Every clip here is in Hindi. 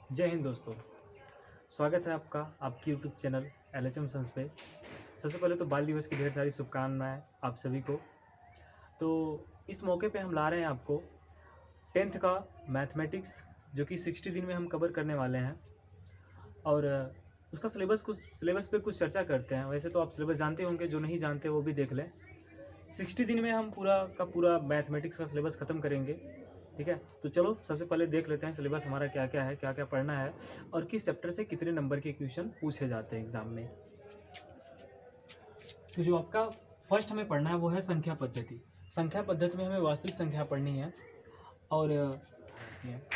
जय हिंद दोस्तों। स्वागत है आपका आपकी यूट्यूब चैनल LHM संस पे। सबसे पहले तो बाल दिवस की ढेर सारी शुभकामनाएं आप सभी को। तो इस मौके पे हम ला रहे हैं आपको 10th का मैथमेटिक्स, जो कि 60 दिन में हम कवर करने वाले हैं। और उसका सिलेबस पे कुछ चर्चा करते हैं। वैसे तो आप सिलेबस जानते होंगे, जो नहीं जानते वो भी देख लें। 60 दिन में हम पूरा का पूरा मैथमेटिक्स का सिलेबस ख़त्म करेंगे। ठीक है, तो चलो सबसे पहले देख लेते हैं सिलेबस हमारा क्या क्या है, क्या क्या पढ़ना है और किस चैप्टर से कितने नंबर के क्वेश्चन पूछे जाते हैं एग्जाम में। तो जो आपका फर्स्ट हमें पढ़ना है वो है संख्या पद्धति। संख्या पद्धति में हमें वास्तविक संख्या पढ़नी है और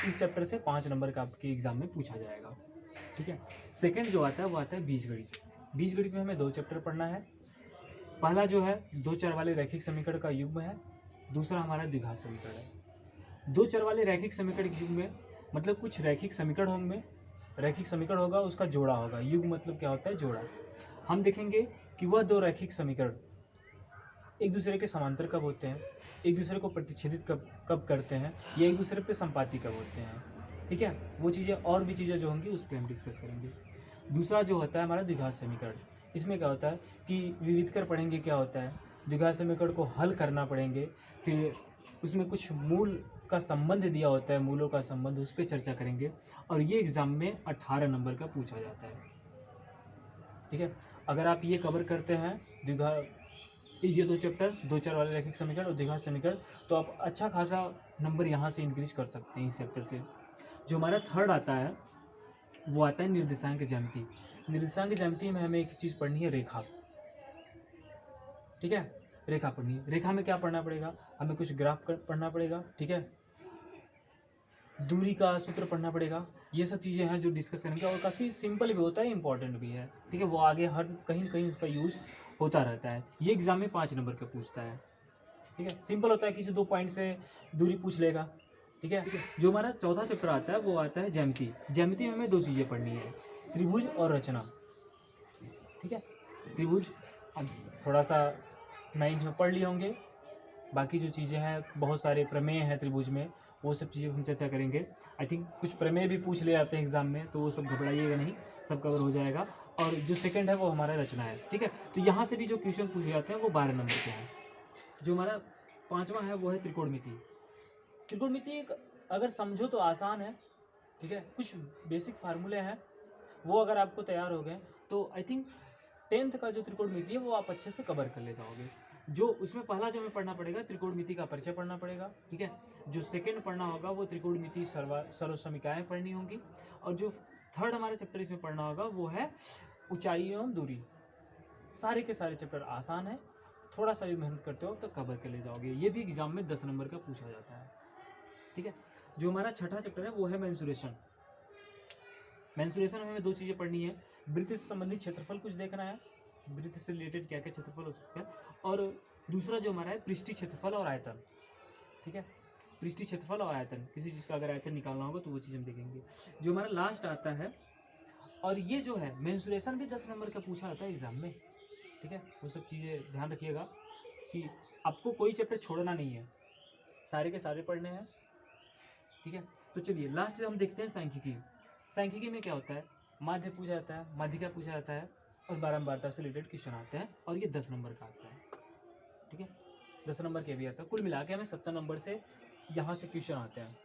इस चैप्टर से 5 नंबर का आपके एग्जाम में पूछा जाएगा। ठीक है, सेकेंड जो आता है वो आता है बीजगणित। बीजगणित में हमें 2 चैप्टर पढ़ना है। पहला जो है 2 चर वाले रैखिक समीकरण का युग्म है, दूसरा हमारा द्विघात समीकरण है। 2 चर वाले रैखिक समीकरण के युग्म में मतलब कुछ रैखिक समीकरण होंगे, रैखिक समीकरण होगा उसका जोड़ा होगा। युग्म मतलब क्या होता है? जोड़ा। हम देखेंगे कि वह 2 रैखिक समीकरण एक दूसरे के समांतर कब होते हैं, एक दूसरे को प्रतिच्छेदित कब करते हैं, या एक दूसरे पे संपाती कब होते हैं। ठीक है, वो चीज़ें और भी चीज़ें जो होंगी उस पर हम डिस्कस करेंगे। दूसरा जो होता है हमारा द्विघात समीकरण। इसमें क्या होता है कि विविधकर पढ़ेंगे क्या होता है, द्विघात समीकरण को हल करना पड़ेंगे, फिर उसमें कुछ मूल का संबंध दिया होता है, मूलों का संबंध, उस पर चर्चा करेंगे। और ये एग्ज़ाम में 18 नंबर का पूछा जाता है। ठीक है, अगर आप ये कवर करते हैं ये 2 चैप्टर, 2 चर वाले रैखिक समीकरण और द्विघात समीकरण, तो आप अच्छा खासा नंबर यहाँ से इंक्रीज कर सकते हैं इस चैप्टर से। जो हमारा थर्ड आता है वो आता है निर्देशांक ज्यामिति। निर्देशांक ज्यामिति में हमें एक चीज़ पढ़नी है, रेखा। ठीक है, रेखा पढ़नी है। रेखा में क्या पढ़ना पड़ेगा? हमें कुछ ग्राफ पढ़ना पड़ेगा। ठीक है, दूरी का सूत्र पढ़ना पड़ेगा। ये सब चीज़ें हैं जो डिस्कस करेंगे और काफ़ी सिंपल भी होता है, इंपॉर्टेंट भी है। ठीक है, वो आगे हर कहीं कहीं उसका यूज होता रहता है। ये एग्जाम में 5 नंबर का पूछता है। ठीक है, सिंपल होता है, किसी 2 पॉइंट से दूरी पूछ लेगा। ठीक है, जो हमारा चौथा चैप्टर आता है वो आता है ज्यामिति। ज्यामिति में हमें 2 चीज़ें पढ़नी है, त्रिभुज और रचना। ठीक है, त्रिभुज थोड़ा सा 9th में पढ़ लिए होंगे। बाकी जो चीज़ें हैं, बहुत सारे प्रमेय हैं त्रिभुज में, वो सब चीज़ें हम चर्चा करेंगे। आई थिंक कुछ प्रमेय भी पूछ ले जाते हैं एग्जाम में, तो वो सब घबराइएगा नहीं, सब कवर हो जाएगा। और जो सेकंड है वो हमारा रचना है। ठीक है, तो यहाँ से भी जो क्वेश्चन पूछे जाते हैं वो 12 नंबर के हैं। जो हमारा 5वां है वो है त्रिकोणमिति। त्रिकोणमिति एक अगर समझो तो आसान है। ठीक है, कुछ बेसिक फार्मूले हैं, वो अगर आपको तैयार हो गए तो आई थिंक 10th का जो त्रिकोणमिति है वो आप अच्छे से कवर कर ले जाओगे। जो उसमें पहला जो हमें पढ़ना पड़ेगा, त्रिकोणमिति का परिचय पढ़ना पड़ेगा। ठीक है, जो सेकंड पढ़ना होगा वो त्रिकोणमिति सर्वसमीकाएं पढ़नी होंगी। और जो थर्ड हमारा चैप्टर इसमें पढ़ना होगा वो है ऊंचाई एवं दूरी। सारे के सारे चैप्टर आसान है, थोड़ा सा भी मेहनत करते हो तो कवर कर ले जाओगे। ये भी एग्जाम में 10 नंबर का पूछा जाता है। ठीक है, जो हमारा छठा चैप्टर है वो है मेंसुरेशन। मेंसुरेशन में हमें 2 चीज़ें पढ़नी है, वृत्त से संबंधित क्षेत्रफल कुछ देखना है, वृत्त से रिलेटेड क्या क्या क्षेत्रफल हो सकता है, और दूसरा जो हमारा है पृष्ठीय क्षेत्रफल और आयतन। ठीक है, पृष्ठीय क्षेत्रफल और आयतन, किसी चीज़ का अगर आयतन निकालना होगा तो वो चीज़ हम देखेंगे। जो हमारा लास्ट आता है, और ये जो है मेंसुरेशन भी 10 नंबर का पूछा जाता है एग्जाम में। ठीक है, वो सब चीज़ें ध्यान रखिएगा कि आपको कोई चैप्टर छोड़ना नहीं है, सारे के सारे पढ़ने हैं। ठीक है, तो चलिए लास्ट हम देखते हैं सांख्यिकी। सांख्यिकी में क्या होता है, माध्य पूछा जाता है, माध्यिका पूछा जाता है और बारंबारता से रिलेटेड क्वेश्चन आते हैं, और ये 10 नंबर का आता है। ठीक है, 10 नंबर के भी आता है। कुल मिला के हमें 70 नंबर से यहाँ से क्वेश्चन आते हैं।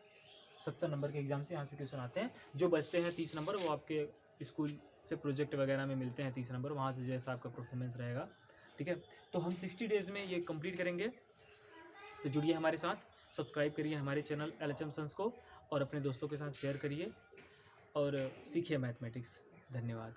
70 नंबर के एग्जाम से यहाँ से क्वेश्चन आते हैं। जो बचते हैं 30 नंबर वो आपके स्कूल से प्रोजेक्ट वगैरह में मिलते हैं 30 नंबर, वहाँ से जैसा आपका परफॉर्मेंस रहेगा। ठीक है, तो हम 60 डेज़ में ये कंप्लीट करेंगे। तो जुड़िए हमारे साथ, सब्सक्राइब करिए हमारे चैनल LHM संस को और अपने दोस्तों के साथ शेयर करिए और सीखिए मैथमेटिक्स। धन्यवाद।